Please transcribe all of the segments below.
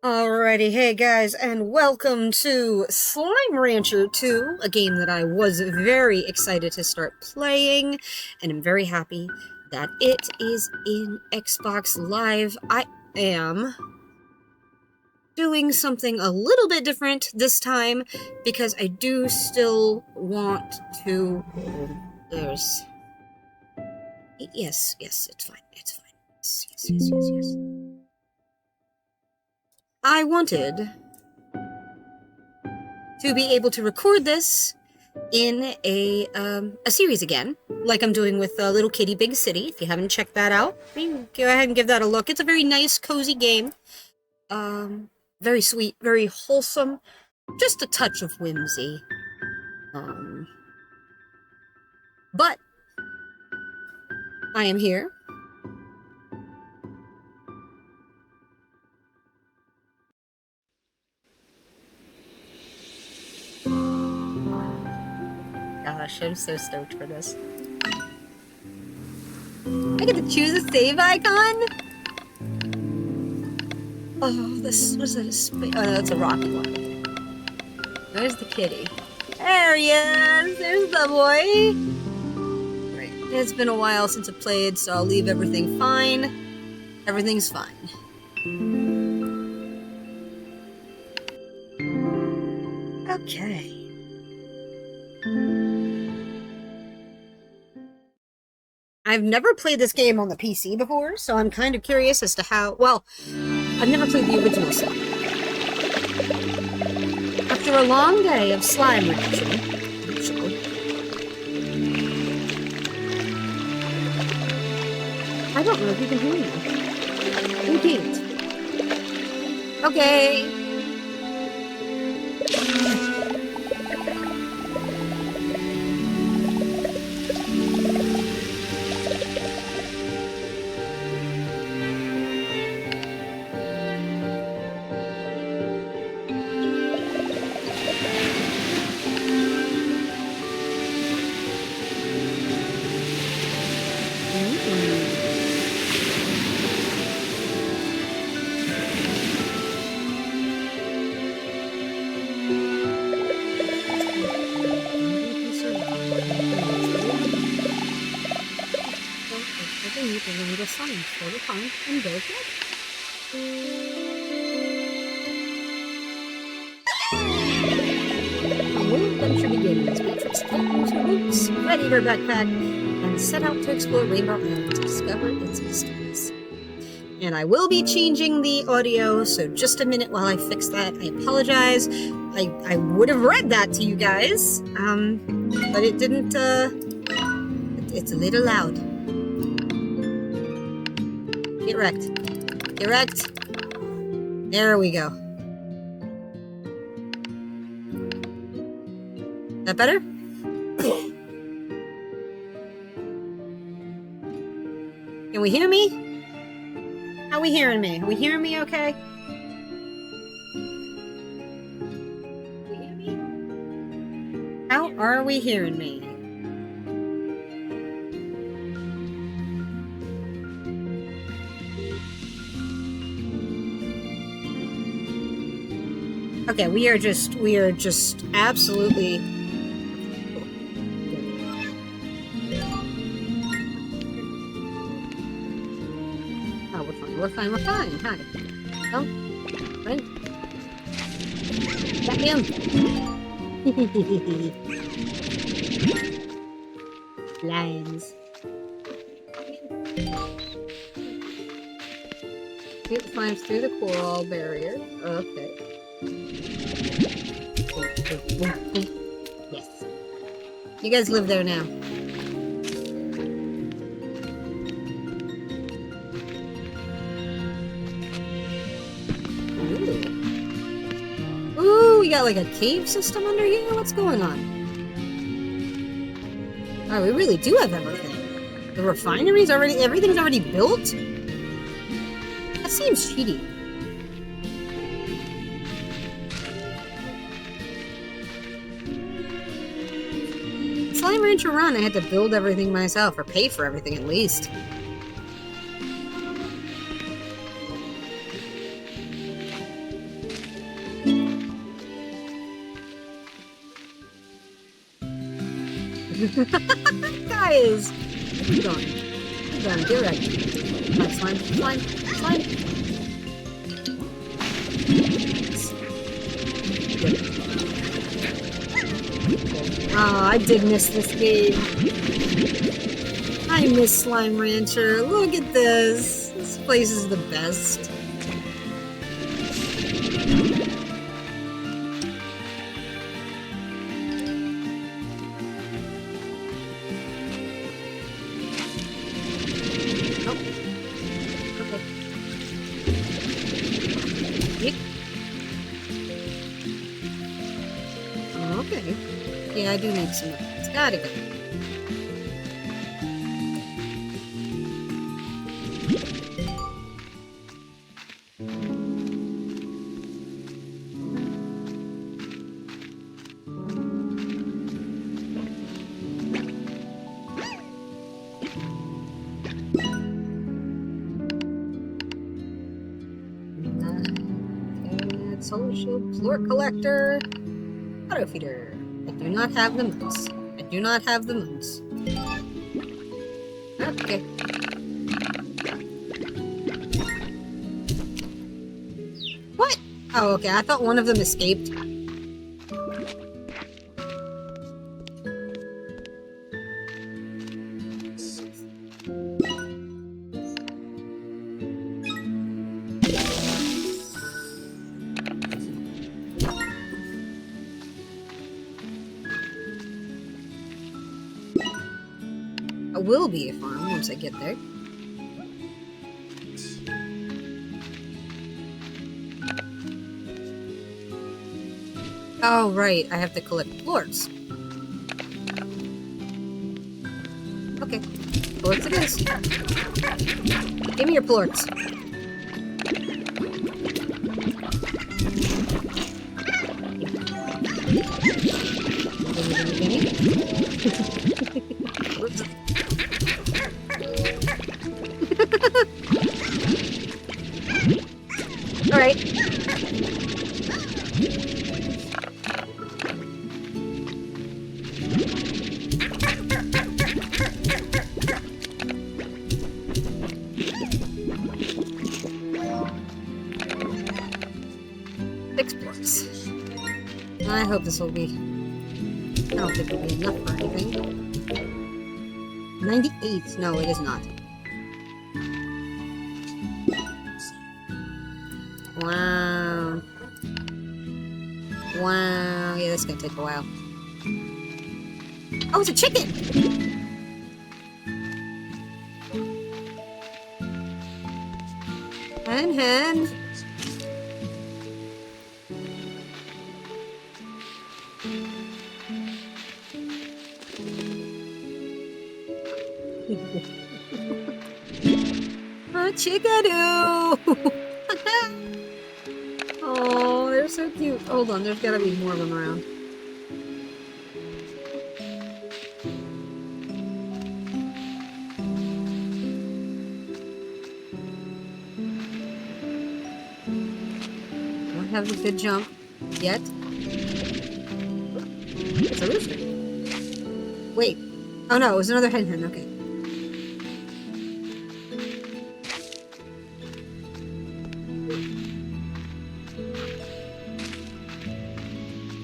Alrighty, hey guys, and welcome to Slime Rancher 2, a game that I was very excited to start playing, and I'm very happy that it is in Xbox Live. I am doing something a little bit different this time, because I do still want to... there's... Yes, it's fine, yes. I wanted to be able to record this in a series again, like I'm doing with Little Kitty Big City. If you haven't checked that out, go ahead and give that a look. It's a very nice, cozy game. Very sweet, very wholesome, just a touch of whimsy. But I am here. Gosh, I'm so stoked for this. I get to choose a save icon? Oh, this was a space. Oh, no, that's a rocky one. There's the kitty. There he is! There's the boy! Right. It's been a while since I played, so I'll leave everything fine. Everything's fine. Okay. I've never played this game on the PC before, so I'm kind of curious as to how... Well, I've never played the original Slime. After a long day of slime ranching... I don't know if you can hear me. You can't. Okay. Science for the fun and go together. A new adventure begins. Beatrix climbs her boots, ready her backpack, and set out to explore Rainbow Island to discover its mysteries. And I will be changing the audio, so just a minute while I fix that. I apologize. I would have read that to you guys, but it didn't, it's a little loud. Get wrecked. Get wrecked. There we go. That better? Can we hear me? How are we hearing me? Are we hearing me okay? Can we hear me? How are we hearing me? Okay, we are just absolutely... Oh, we're fine. Hi. Oh, right. Got him. Lines. It climbs through the coral barrier. Okay. Yes. You guys live there now. Ooh, we got like a cave system under here? What's going on? Oh, we really do have everything. The refinery's already... Everything's already built? That seems cheaty. Slime Rancher Run, I had to build everything myself, or pay for everything at least. Guys! Keep going. Keep going. Get ready. Come on, slime. Slime. Slime. Oh, I did miss this game. I miss Slime Rancher. Look at this. This place is the best. Okay. Yeah, I do need some of it. It's gotta go. Solar shield, plort collector, auto feeder. I do not have the moons. I do not have the moons. Okay. What? Oh, okay. I thought one of them escaped. It will be a farm once I get there. Oh, right. I have to collect plorts. Okay. Plorts it is. Give me your plorts. Alright. Six blocks. I hope this will be... I don't think it'll be enough for anything. 98. No, it is not. Wow. Wow. Yeah, that's gonna take a while. Oh, it's a chicken! Hen. Oh, chickadoo! Oh, they're so cute. Hold on, there's gotta be more of them around. Don't have a good jump yet. It's a rooster. Wait. Oh no, it was another hen. Okay.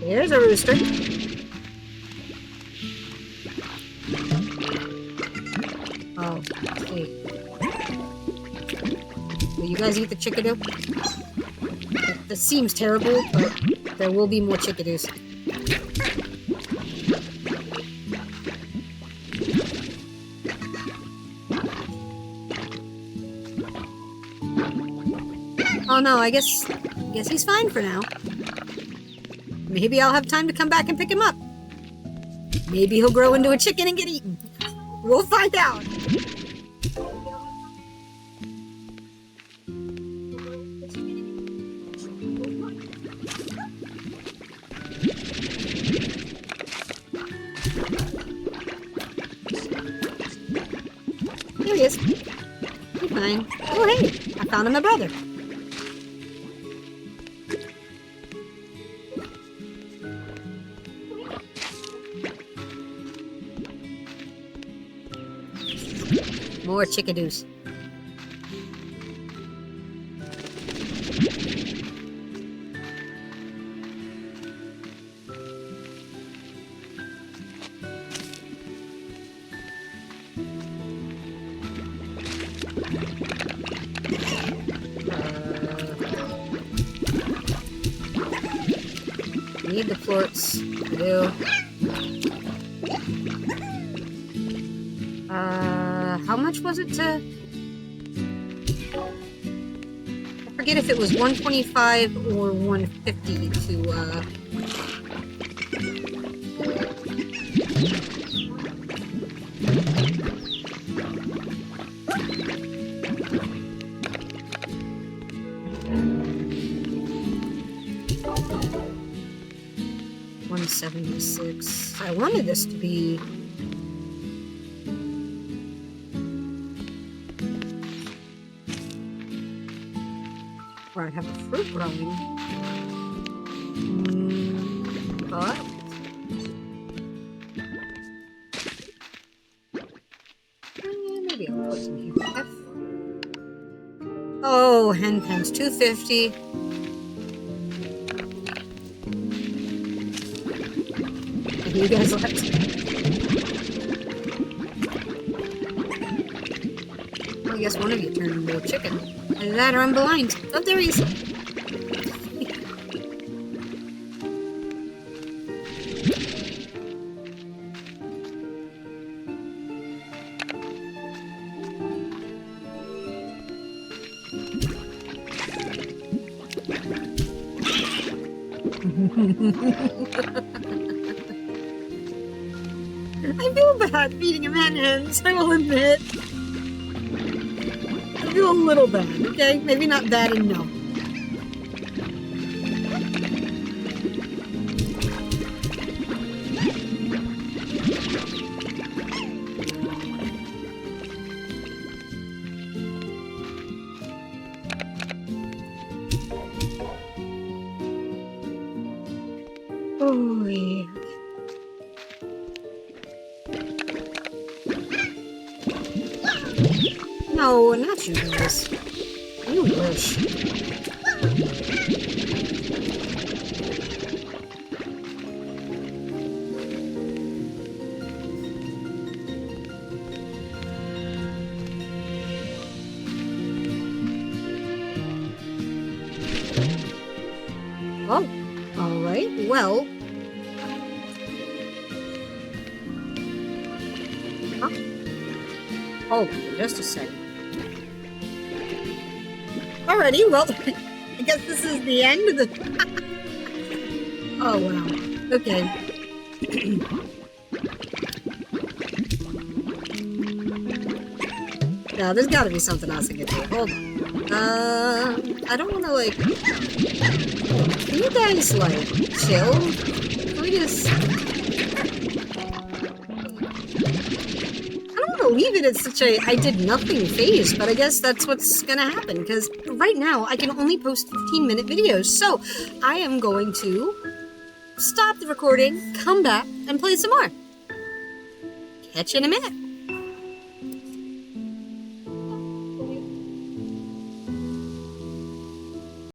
Here's a rooster. Oh, let's see. Will you guys eat the chickadoo? This seems terrible, but there will be more chickadoos. Oh no, I guess he's fine for now. Maybe I'll have time to come back and pick him up. Maybe he'll grow into a chicken and get eaten. We'll find out. There he is. He's fine. Oh hey, I found him a brother. More chickadoos. Need the plorts. I do. How much was it to... I forget if it was 125 or 150 to, $176. I wanted this to be... where I have a fruit growing. But... maybe I'll put some here. Oh, hen pens, $2.50. You guys left. Well, I guess one of you turned into a chicken. Either that or I'm blind. Oh, there he is. I feel bad feeding him hens, I will admit. I feel a little bad, okay? Maybe not bad enough. Oh, yeah. No, not you guys. You wish. Oh, alright, well. Huh? Hold on, just a second. Alrighty, well, I guess this is the end of the... oh, wow. Okay. Now, there's gotta be something else I can do. Hold on. I don't wanna, like... Can you guys, like, chill? Can we just... Leave it at such a I did nothing phase, but I guess that's what's gonna happen, because right now I can only post 15-minute videos, so I am going to stop the recording, come back, and play some more. Catch you in a minute.